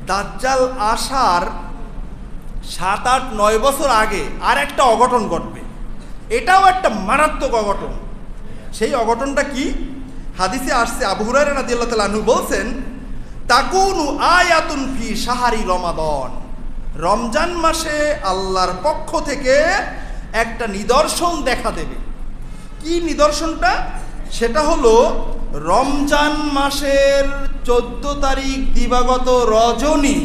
দাজ্জাল আসার 7, 8, 9 বছর আগে আর একটা অঘটন ঘটবে। এটাও একটা মারাত্মক অঘটন। সেই অঘটনটা কি? হাদিসে আসছে, আবু হুরায়রা রাদিয়াল্লাহু তাআলা আনহু বলছেন, তাকুনু আয়াতুন ফি শাহরি রমাদান, রমজান মাসে আল্লাহর পক্ষ থেকে একটা নিদর্শন দেখা দেবে। কি নিদর্শনটা? সেটা হলো রমজান মাসের 14 তারিখ দিবাগত রজনী,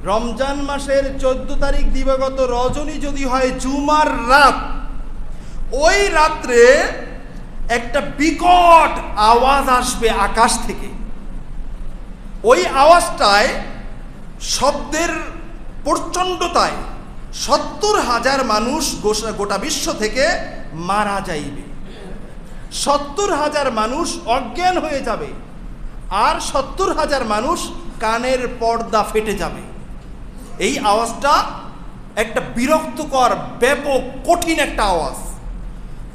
রমজান মাসের 14 তারিখ দিবাগত রজনী যদি হয় জুমার রাত, ওই রাত্রে একটা বিকট আওয়াজ আসবে আকাশ থেকে। ওই আওয়াজটায়, শব্দের প্রচণ্ডতায় 70,000 মানুষ গোটা বিশ্ব থেকে মারা যাইবে। 70,000 মানুষ অজ্ঞান হয়ে যাবে, আর 70,000 মানুষ কানের পর্দা ফেটে যাবে। এই আওয়াজটা একটা বিরক্তকর, ব্যাপক, কঠিন একটা আওয়াজ।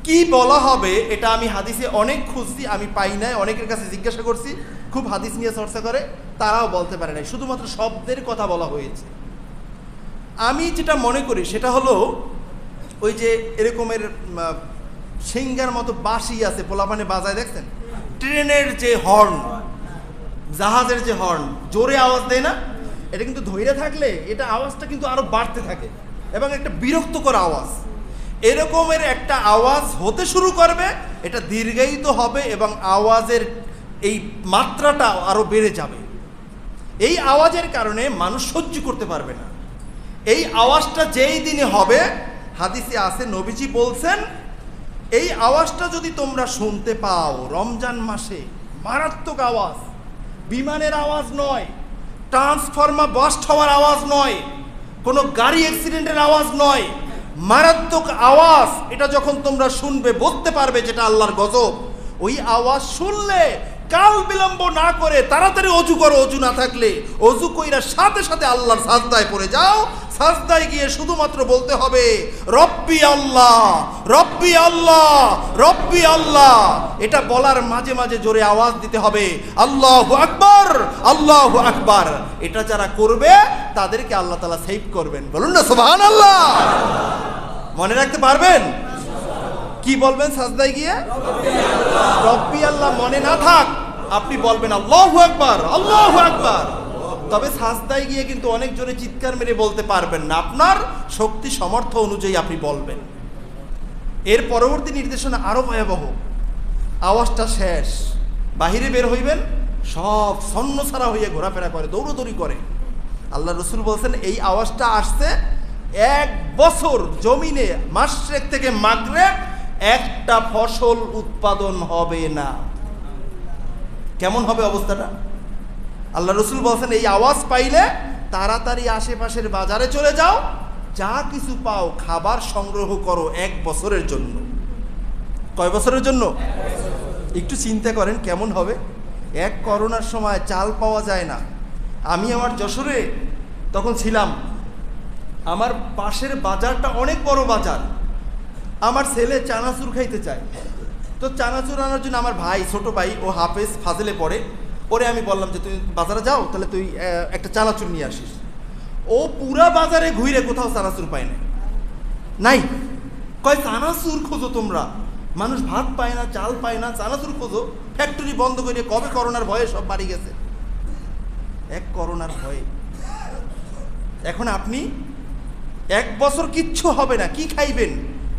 কি বলা হবে এটা আমি হাদিসে অনেক খুঁজছি, আমি পাই নাই। অনেকের কাছে জিজ্ঞাসা করছি, খুব হাদিস নিয়ে চর্চা করে, তারাও বলতে পারে নাই, শুধুমাত্র শব্দের কথা বলা হয়েছে। আমি যেটা মনে করি সেটা হলো, ওই যে এরকমের সিঙ্গার মতো বাঁশি আছে, পোলাপানে বাজায়, দেখছেন? ট্রেনের যে হর্ন, জাহাজের যে হর্ন, জোরে আওয়াজ দেয় না? এটা কিন্তু ধৈর্য থাকলে এটা আওয়াজটা কিন্তু আরো বাড়তে থাকে এবং একটা বিরক্তকর আওয়াজ। এরকমের একটা আওয়াজ হতে শুরু করবে, এটা দীর্ঘায়িত হবে এবং আওয়াজের এই মাত্রাটা আরো বেড়ে যাবে। এই আওয়াজের কারণে মানুষ সহ্য করতে পারবে না। এই আওয়াজটা যেই দিনে হবে, হাদিসে আছে, নবীজি বলছেন, এই আওয়াজটা যদি তোমরা শুনতে পাও রমজান মাসে, মারাত্মক আওয়াজ, বিমানের আওয়াজ নয়, ট্রান্সফরমার বাস্ট হওয়ার আওয়াজ নয়, কোনো গাড়ি অ্যাক্সিডেন্টের আওয়াজ নয়, মারাত্মক আওয়াজ। এটা যখন তোমরা শুনবে, বুঝতে পারবে যেটা আল্লাহর গজব। ওই আওয়াজ শুনলে কাল বিলম্ব না করে তাড়াতাড়ি অজু করো, অজু না থাকলে অজু কইরা সাথে সাথে আল্লাহর সাজদায় পড়ে যাও। সাজদায় গিয়ে শুধুমাত্র বলতে হবে, রব্বি আল্লাহ, রব্বি আল্লাহ, রব্বি আল্লাহ। এটা বলার মাঝে মাঝে জোরে আওয়াজ দিতে হবে, আল্লাহু আকবার, আল্লাহু আকবার। এটা যারা করবে তাদেরকে আল্লাহ তাআলা সেভ করবেন। বলুন না সুবহানাল্লাহ। মনে রাখতে পারবেন? কি বলবেন সাজদায় গিয়ে? রব্বি আল্লাহ। মনে না থাক, আপনি বলবেন আল্লাহু আকবার, আল্লাহু আকবার। তবে সাজদায় গিয়ে কিন্তু অনেক জোরে চিৎকার মেরে বলতে পারবেন না, আপনার শক্তি সামর্থ্য অনুযায়ী আপনি বলবেন। এর পরবর্তী নির্দেশনা আরো ভয়াবহ। আওয়াজটা শেষ, বাহিরে বের হইবেন, সব ছন্নছাড়া হয়ে ঘোরাফেরা করে, দৌড়দৌড়ি করে। আল্লাহ রসুল বলছেন, এই আওয়াজটা আসছে 1 বছর জমিনে মাশরিক থেকে মাগরিব একটা ফসল উৎপাদন হবে না। কেমন হবে অবস্থাটা? আল্লাহ রসুল বলছেন, এই আওয়াজ পাইলে তাড়াতাড়ি আশেপাশের বাজারে চলে যাও, যা কিছু পাও খাবার সংগ্রহ করো 1 বছরের জন্য। কয় বছরের জন্য? একটু চিন্তা করেন কেমন হবে। এক করোনার সময় চাল পাওয়া যায় না। আমি আমার যশোরে তখন ছিলাম, আমার পাশের বাজারটা অনেক বড় বাজার। আমার ছেলে চানাচুর খাইতে চায়, তো চানাচুর আনার জন্য আমার ভাই, ছোট ভাই, ও হাফেজ ফাজিলে পড়ে, ওরে আমি বললাম যে তুই বাজারে যাও, তাহলে তুই একটা চানাচুর নিয়ে আসিস। ও পুরা বাজারে ঘুরে কোথাও চানাচুর পায় না, নাই। কয় চানাচুর খোঁজো তোমরা, মানুষ ভাত পায় না, চাল পায় না, চানাচুর খোঁজো। ফ্যাক্টরি বন্ধ করে কবে করোনার ভয়ে সব বাড়ি গেছে, এক করোনার ভয়ে। এখন আপনি 1 বছর কিচ্ছু হবে না, কি খাইবেন?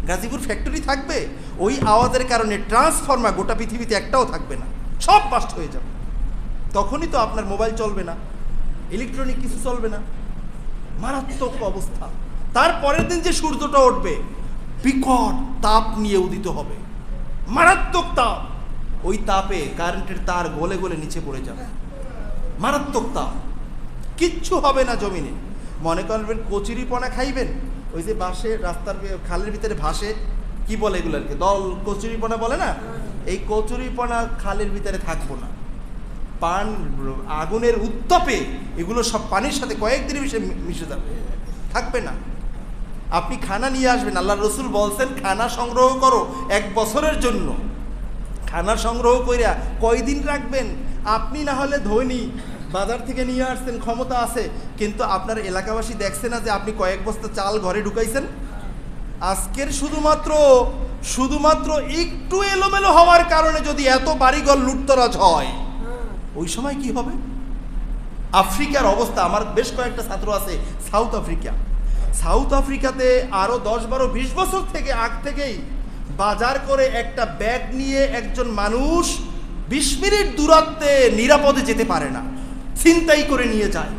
গাজীপুর ফ্যাক্টরি থাকবে? ওই আওয়াজের কারণে ট্রান্সফরমার গোটা পৃথিবীতে একটাও থাকবে না, সব বাস্ট হয়ে যাবে। তখনই তো আপনার মোবাইল চলবে না, ইলেকট্রনিক কিছু চলবে না, মারাত্মক অবস্থা। তারপরের দিন যে সূর্যটা উঠবে, বিকট তাপ নিয়ে উদিত হবে, মারাত্মক তাপ। ওই তাপে কারেন্টের তার গলে গলে নিচে পড়ে যাবে, মারাত্মক তাপ। কিচ্ছু হবে না জমিনে। মনে করবেন কচুরিপনা খাইবেন, ওই যে বাসে রাস্তার খালের ভিতরে ভাসে, কি বলে এগুলোকে, দল কচুরিপনা বলে না, এই কচুরিপনা খালের ভিতরে থাকবো না। পান আগুনের উত্তাপে এগুলো সব পানির সাথে কয়েকদিনের মিশে যাবে, থাকবে না। আপনি খানা নিয়ে আসবেন, আল্লাহ রসুল বলছেন খানা সংগ্রহ করো 1 বছরের জন্য। খানা সংগ্রহ কইরা কয়দিন রাখবেন? আপনি না হলে ধনী বাজার থেকে নিয়ে আসছেন, ক্ষমতা আছে, কিন্তু আপনার এলাকাবাসী দেখছে না যে আপনি কয়েক বস্তা চাল ঘরে ঢুকাইছেন? আজকের শুধুমাত্র একটু এলোমেলো হওয়ার কারণে যদি এত বাড়িঘর লুটতরাজ হয়, ওই সময় কি হবে? আফ্রিকার অবস্থা, আমার বেশ কয়েকটা ছাত্র আছে সাউথ আফ্রিকাতে আরো 10-12-20 বছর থেকে আগ থেকেই বাজার করে একটা ব্যাগ নিয়ে একজন মানুষ 20 মিনিট দূরত্বে নিরাপদে যেতে পারে না, ছিনতাই করে নিয়ে যায়।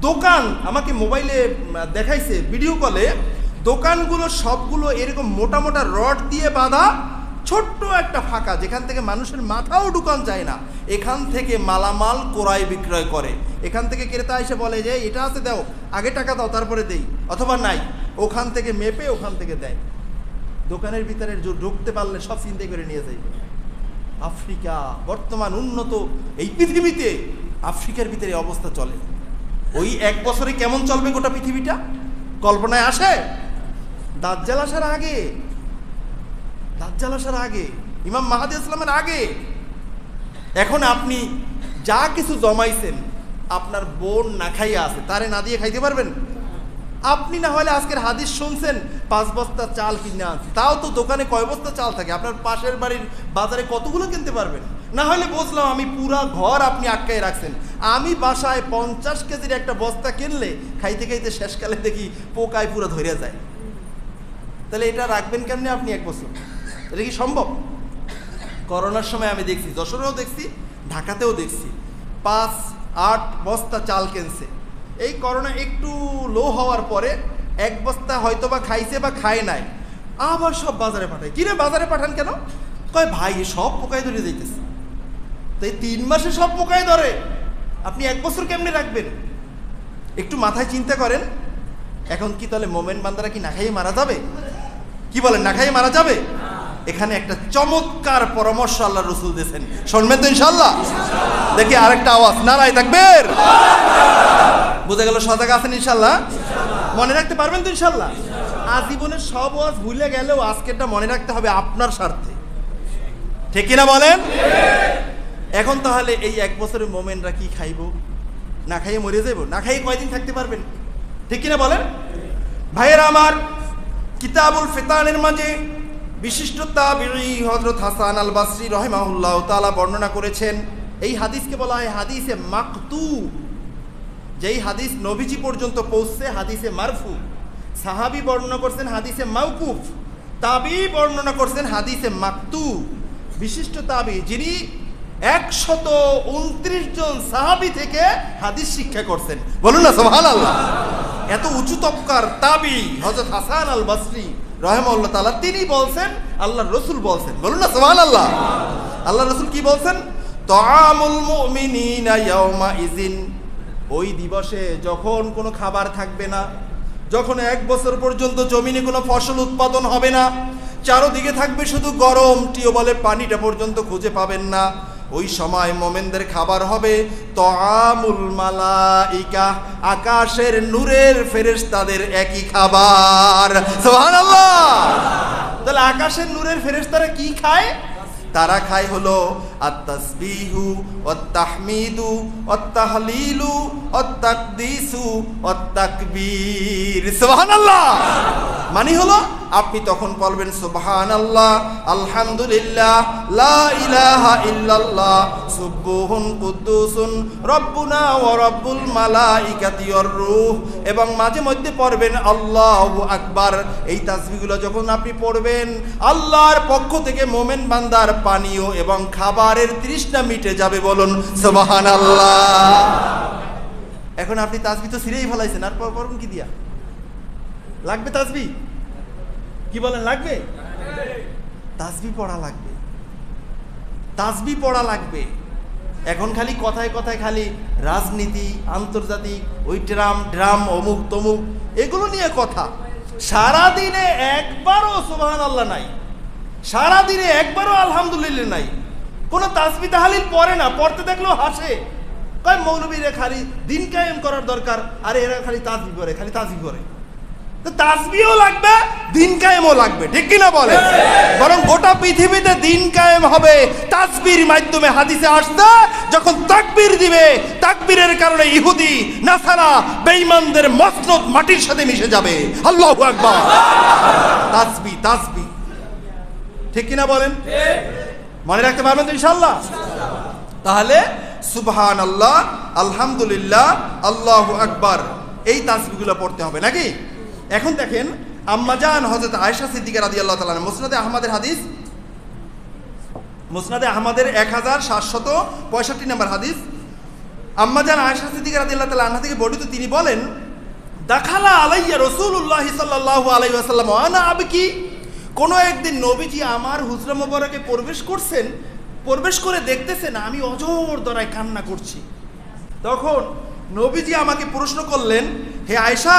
দোকান আমাকে মোবাইলে দেখাইছে, ভিডিও কলে, দোকানগুলো সবগুলো এরকম মোটা মোটা রড দিয়ে বাঁধা, ছোট্ট একটা ফাঁকা যেখান থেকে মানুষের মাথাও ঢুকান যায় না, এখান থেকে মালামাল ক্রয় বিক্রয় করে। এখান থেকে ক্রেতা এসে বলে যে এটা আছে দাও, আগে টাকা দাও তারপরে দেই, অথবা নাই, ওখান থেকে মেপে ওখান থেকে দেয়। দোকানের ভিতরে ঢুকতে পারলে সব চিন্তা করে নিয়ে যায়। আফ্রিকা বর্তমান উন্নত এই পৃথিবীতে আফ্রিকার ভিতরে অবস্থা চলে। ওই 1 বছরে কেমন চলবে গোটা পৃথিবীটা কল্পনায় আসে? দাজ্জাল আসার আগে, ইমাম মাহদী ইসলামের আগে। এখন আপনি যা কিছু জমাইছেন, আপনার বোন না খাইয়া আছে, তারে না দিয়ে খাইতে পারবেন? আপনি না হলে আজকের হাদিস শুনছেন 5 বস্তা চাল কিনে আনছে, তাও তো দোকানে কয় বস্তা চাল থাকে, আপনার পাশের বাড়ির বাজারে কতগুলো কিনতে পারবেন? না হলে বুঝলাম আমি পুরা ঘর আপনি আটকায় রাখছেন। আমি বাসায় 50 কেজির একটা বস্তা কিনলে খাইতে খাইতে শেষকালে দেখি পোকায় পুরো ধরে যায়। তাহলে এটা রাখবেন কেমনে আপনি 1 বছর? এটা কি সম্ভব? করোনার সময় আমি দেখছি, যশোরেও দেখছি, ঢাকাতেও দেখছি, 5-8 বস্তা চাল কিনছে। এই করোনা একটু লো হওয়ার পরে 1 বস্তা হয়তো বা খাইছে বা খায় নাই, আবার সব বাজারে পাঠায়। কিরে বাজারে পাঠান কেন? কয় ভাই সব পোকায় ধরে যাইতেছে। তো এই 3 মাসে সব পোকায় ধরে, আপনি 1 বছর কেমনে রাখবেন? একটু মাথায় চিন্তা করেন। এখন কি তাহলে মোমেন বান্দারা কি না খাইয়ে মারা যাবে? কি বলেন, না খাইয়ে মারা যাবে? এখানে একটা চমৎকার পরামর্শ আল্লাহ রসুল দিয়েছেন, শুনবেন তো ইনশাল্লাহ? দেখি আরেকটা আওয়াজ, নারায়ে তাকবীর। বুঝে গেল সজাগ আছেন ইনশাল্লাহ? মনে রাখতে পারবেন তো ইনশাল্লাহ? আজীবনের সব ওয়াজ ভুলে গেলেও আজকেরটা মনে রাখতে হবে আপনার স্বার্থে, ঠিক কিনা বলেন? এখন তাহলে এই 1 বছরের মোমেনরা কি খাইব? না খাইয়ে মরে যাব? না খাইয়ে কয়দিন থাকতে পারবেন? ঠিক কিনা বলেন? ভাইয়েরা আমার, কিতাবুল ফিতানের মাঝে বিশিষ্ট তাবিঈ হযরত হাসান আল বসরি রাহিমাহুল্লাহ তাআলা বর্ণনা করেছেন। এই হাদিসকে বলা হয় হাদিসে মাকতু। যেই হাদিস নবীজি পর্যন্ত পৌঁছছে হাদিসে মারফু, সাহাবী বর্ণনা করছেন হাদিসে মাওকুফ, তাবিঈ বর্ণনা করছেন হাদিসে মাকতু। বিশিষ্ট তাবিঈ যিনি 129 জন সাহাবী থেকে হাদিস শিক্ষা করছেন, বলুন না সুবহানাল্লাহ। এত উঁচু তবকার তাবিঈ হযরত হাসান আল বসরি রাহিমাহুল্লাহ তাআলা, তিনি বলছেন, আল্লাহর রাসূল বলছেন, বলুন না সুবহানাল্লাহ। আল্লাহর রাসূল কি বলছেন? তাআমুল মুমিনিনা ইয়াওমা ইযিন, ওই দিবসে যখন কোনো খাবার থাকবে না, যখন 1 বছর পর্যন্ত জমিনে কোনো ফসল উৎপাদন হবে না, চারদিকে থাকবে শুধু গরম, টিউবওয়েলের পানিটা পর্যন্ত খুঁজে পাবেন না, ওই সময় মোমেনদের খাবার হবে তাআমুল মালাইকা, আকাশের নূরের ফেরেশতাদের একই খাবার। সুবহানাল্লাহ। তাহলে আকাশের নূরের ফেরেশতারা কি খায়? তারা খায় হলো আত-তাসবিহু ওয়াত-তাহমিদু ওয়াত-তাহলিলু ওয়াত-তাকদিসু ওয়াত-তাকবীর। সুবহানাল্লাহ। মানে হলো আপনি তখন বলবেন সুবহানাল্লাহ, আলহামদুলিল্লাহ, লা ইলাহা ইল্লাল্লাহ, সুবহুন কুদ্দুসুন রব্বুনা ওয়া রব্বুল মালাইকাতি ওয়ার রূহ, এবং মাঝে মধ্যে পড়বেন আল্লাহু আকবার। এই তাসবিহগুলো যখন আপনি পড়বেন, আল্লাহর পক্ষ থেকে মোমেন বান্দার পানীয় এবং খাবারের তৃষ্ণা মিটে যাবে, বলুন সুবহানাল্লাহ। এখন আপনি তাসবিহ তো ছিঁড়েই ফেলাইছেন, আর পড়বেন কি দিয়া? লাগবে তাসবিহ? কি বলেন, লাগবে? তাসবিহ পড়া লাগবে, তাসবিহ পড়া লাগবে। এখন খালি কথায় কথায় খালি রাজনীতি, আন্তর্জাতিক, ওই ড্রাম অমুক তমুক, এগুলো নিয়ে কথা। সারাদিনে একবারও সুবহানাল্লাহ নাই, সারাদিনে একবারও আলহামদুলিল্লাহ নাই, কোনো তাসবিহ তাহলিল পড়ে না, পড়তে দেখলেও হাসে, কয় মৌলবীরা খালি দিন কায়েম করার দরকার, আরে এরা খালি তাসবিহ করে, খালি তাসবিহ করে। তাসবিহও লাগবে, দিন কায়েমও লাগবে, ঠিক কিনা বলে? বরং গোটা পৃথিবীতে দিন কায়েম হবে তাসবির মাধ্যমে। হাদিসে আসছে যখন তাকবীর দিবে, তাকবীরের কারণে ইহুদি নাসারা বেঈমানদের মসনদ মাটির সাথে মিশে যাবে। আল্লাহু আকবার। তাসবিহ তাসবিহ, ঠিক কিনা বলেন? মনে রাখতে পারবেন তো ইনশাআল্লাহ? তাহলে সুবহানাল্লাহ, আলহামদুলিল্লাহ, আল্লাহু আকবার, এই তাসবিহগুলো পড়তে হবে নাকি? এখন দেখেন আম্মাজান হযরত আয়েশা সিদ্দিকা রাদিয়াল্লাহু তাআলা, মুসনাদে আহমদের হাদিস, মুসনাদে আহমদের 1765 নম্বর হাদিস, আম্মাজান আয়েশা সিদ্দিকা রাদিয়াল্লাহু তাআলা আনহা থেকে বর্ণিত, তিনি বলেন, দাখালা আলাইয়া রাসূলুল্লাহ সাল্লাল্লাহু আলাইহি ওয়াসাল্লাম ওয়া আনা আবকি। কোনো একদিন নবীজি আমার হুজরা মোবারকে প্রবেশ করছেন, প্রবেশ করে দেখতেছেন আমি অজর দরায় কান্না করছি। তখন নবীজি আমাকে প্রশ্ন করলেন, হে আয়েশা,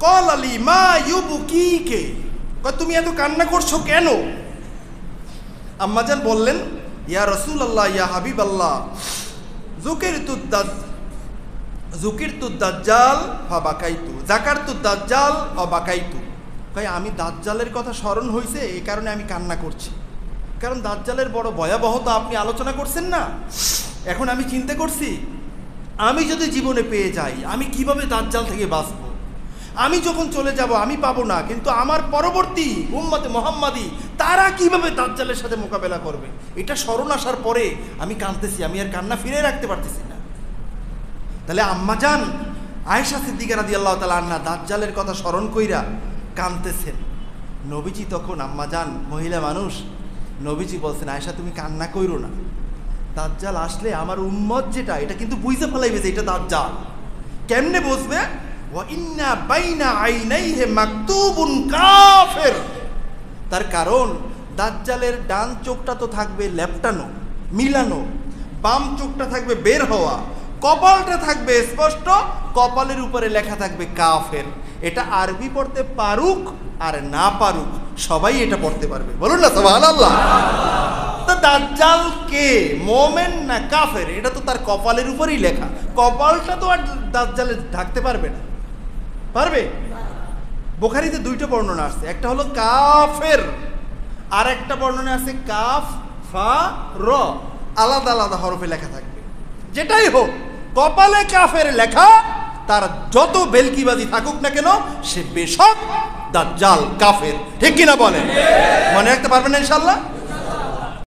কল আলী মা ইউবকিকে, তুমি এত কান্না করছো কেন? আম্মাজান বললেন, ইয়া রাসূলুল্লাহ, ইয়া হাবিবাল্লাহ, যুকিরতু দাজ্জাল ফাবাকাইতু, যাকারতু দাজ্জাল ফাবাকাইতু। কই আমি দাজ্জালের কথা স্মরণ হইছে, এই কারণে আমি কান্না করছি। কারণ দাজ্জালের বড় ভয়াবহতা আপনি আলোচনা করছেন না। এখন আমি চিন্তা করছি, আমি যদি জীবনে পেয়ে যাই, আমি কিভাবে দাজ্জাল থেকে বাঁচবো? আমি যখন চলে যাব আমি পাবো না, কিন্তু আমার পরবর্তী উম্মতে মুহাম্মাদি তারা কিভাবে দাজ্জালের সাথে মোকাবেলা করবে, এটা স্মরণ আসার পরে আমি কাঁদতেছি, আমি আর কান্না ফিরে রাখতে পারতেছি না। তাহলে আম্মাজান আয়েশা সিদ্দিকা রাদিয়াল্লাহু তাআলা আনহা দাজ্জালের কথা স্মরণ কইরা কাঁদতেছেন। নবীজি তখন, আম্মাজান মহিলা মানুষ, নবীজি বলছেন, আয়েশা তুমি কান্না কইরো না, দাজ্জাল আসলে আমার উম্মত যেটা, এটা কিন্তু বুঝতে ফেলাইবে যে এটা দাজ্জাল। কেমনে বুঝবে? ওয়া ইন্না বাইনা আইনাইহি মাকতুবুন কাফির। তার কারণ দাজ্জালের ডান চোখটা তো থাকবে লেপটানো, মিলানো, বাম চোখটা থাকবে বের হওয়া, কপালটা থাকবে স্পষ্ট, কপালের উপরে লেখা থাকবে কাফের। এটা আরবি পড়তে পারুক আর না পারুক সবাই এটা পড়তে পারবে, বলুন না সুবহানাল্লাহ। তো দাজ্জাল কে, মুমিন না কাফের, এটা তো তার কপালের উপরেই লেখা। কপালটা তো আর দাজ্জালে ঢাকতে পারবে না, পারবে? বুখারীতে দুইটা বর্ণনা আছে, একটা হলো কাফের, আর একটা বর্ণনা আছে কাফ ফা র, আলাদা আলাদা হরফে লেখা থাকবে। যেটাই হোক, কপালে কাফের লেখা, তার যত বেলকিবাজি থাকুক না কেন, সে বেশক দাজ্জাল কাফের, ঠিক কিনা বলেন? মনে রাখতে পারবেন না ইনশাআল্লাহ?